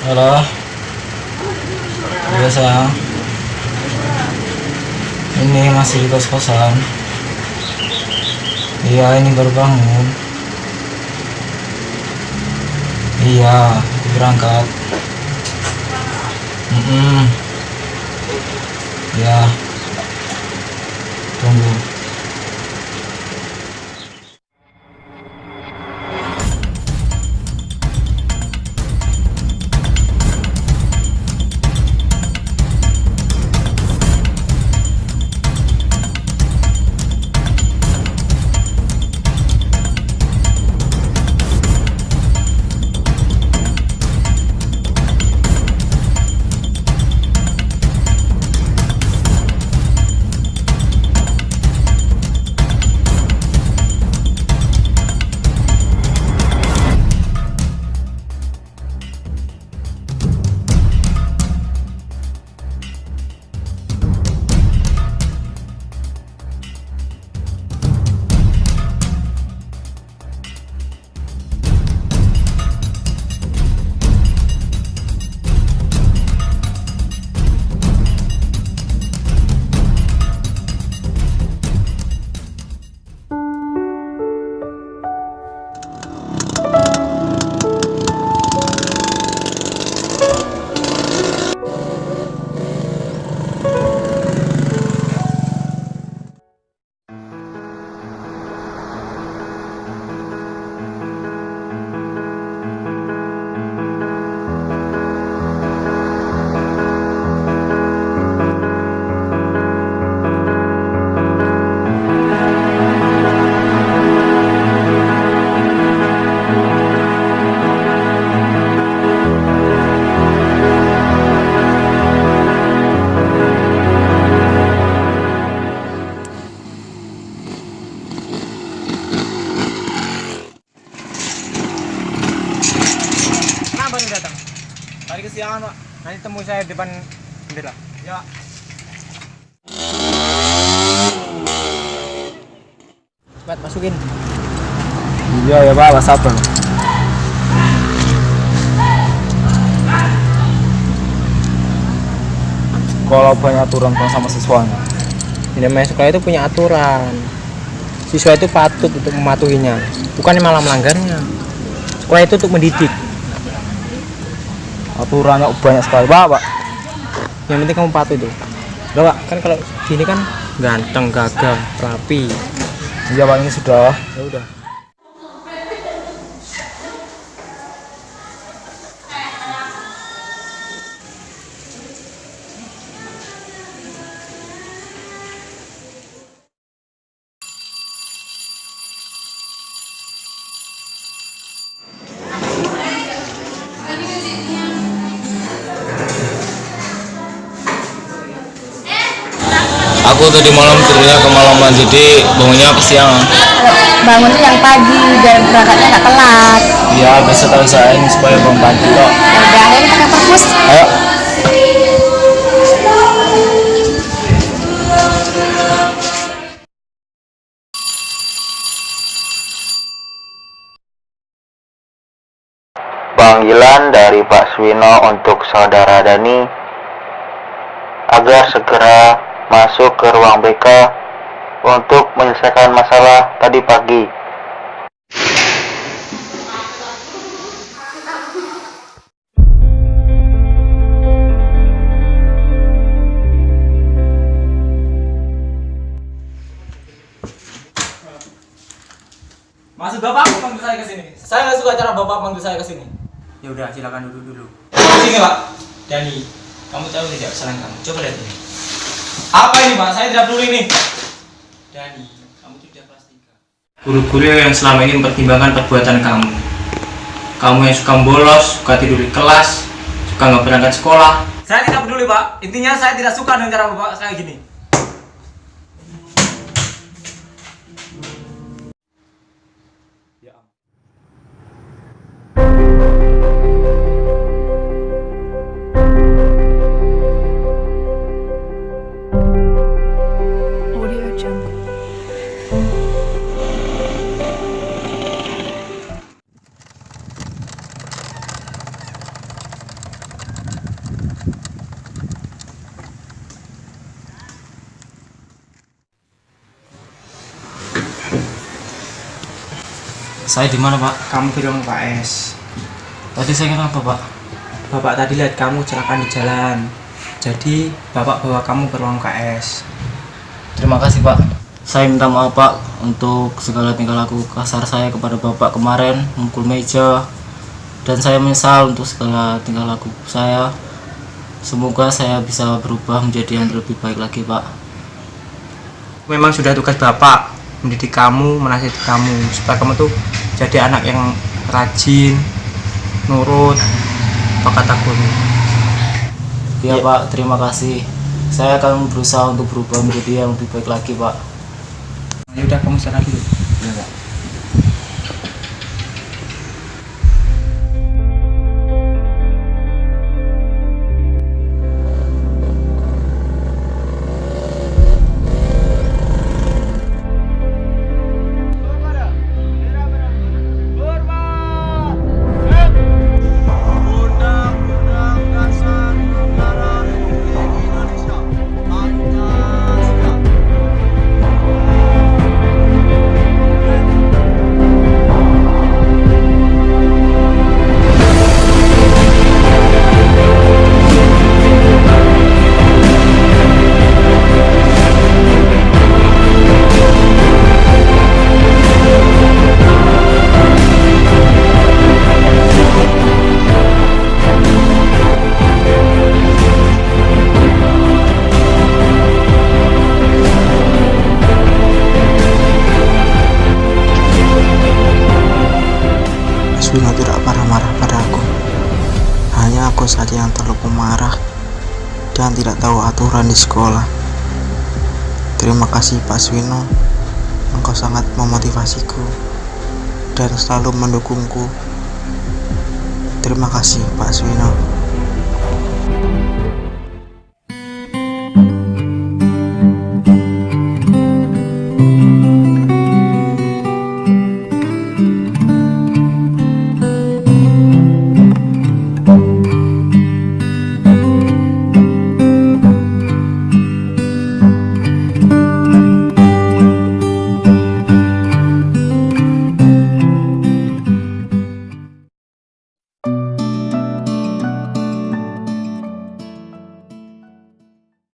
Halo, iya sayang. Ini masih di kos-kosan. Iya, ini baru bangun. Iya, berangkat. Ya, tunggu. Baru datang. Tadi kesiangan, Pak. Nanti temui saya di depan jendela. Ya. Cepat masukin. Iya ya Pak, sabar. Kalau banyak aturan kan sama siswanya. Ini namanya sekolah itu punya aturan. Siswa itu patut untuk mematuhinya, bukan malah melanggarnya. Sekolah itu untuk mendidik. Aturannya banyak sekali Pak. Yang penting kamu patuh itu. Udah Pak, kan kalau gini kan ganteng, gagah, rapi. Iya Pak, ini sudah. Ya udah. Aku tadi malam tidurnya kemalaman, jadi bangunnya kesiangan. Bangunnya yang pagi dan berangkatnya nggak telat. Iya, bisa tahu saya ini supaya bangun pagi kok. Ya udah, ayo kita ke perpus. Ayo. Panggilan dari Pak Swino untuk Saudara Dani agar segera masuk ke ruang BK untuk menyelesaikan masalah tadi pagi. Maksud Bapak panggil saya ke sini. Saya nggak suka cara Bapak panggil saya ke sini. Ya udah, silakan duduk dulu. Sini Pak. Dani, kamu tahu tidak kesalahan kamu? Coba lihat ini. Apa ini Pak? Saya tidak peduli ini. Dani, kamu tidak kelas 3. Guru-guru yang selama ini mempertimbangkan perbuatan kamu. Kamu yang suka bolos, suka tidur di kelas, suka nggak berangkat sekolah. Saya tidak peduli Pak. Intinya saya tidak suka dengan cara Bapak kayak gini. Audio Jungle. Saya di mana, Pak? Kamu di ruang UKS. Tadi saya kenapa, Pak? Bapak tadi lihat kamu kecelakaan di jalan. Jadi Bapak bawa kamu ke ruang UKS. Terima kasih, Pak. Saya minta maaf, Pak, untuk segala tingkah laku kasar saya kepada Bapak kemarin, mukul meja. Dan saya menyesal untuk segala tingkah laku saya. Semoga saya bisa berubah menjadi yang lebih baik lagi, Pak. Memang sudah tugas Bapak mendidik kamu, menasihati kamu supaya kamu tuh jadi anak yang rajin, nurut, apa kata guru. Ya, Pak, terima kasih. Saya akan berusaha untuk berubah menjadi yang lebih baik lagi, Pak. Ya udah, kamu istirahat dulu. Ya, Pak. Swino tidak pernah marah pada aku. Hanya aku saja yang terlalu pemarah dan tidak tahu aturan di sekolah. Terima kasih Pak Swino, engkau sangat memotivasiku dan selalu mendukungku. Terima kasih Pak Swino.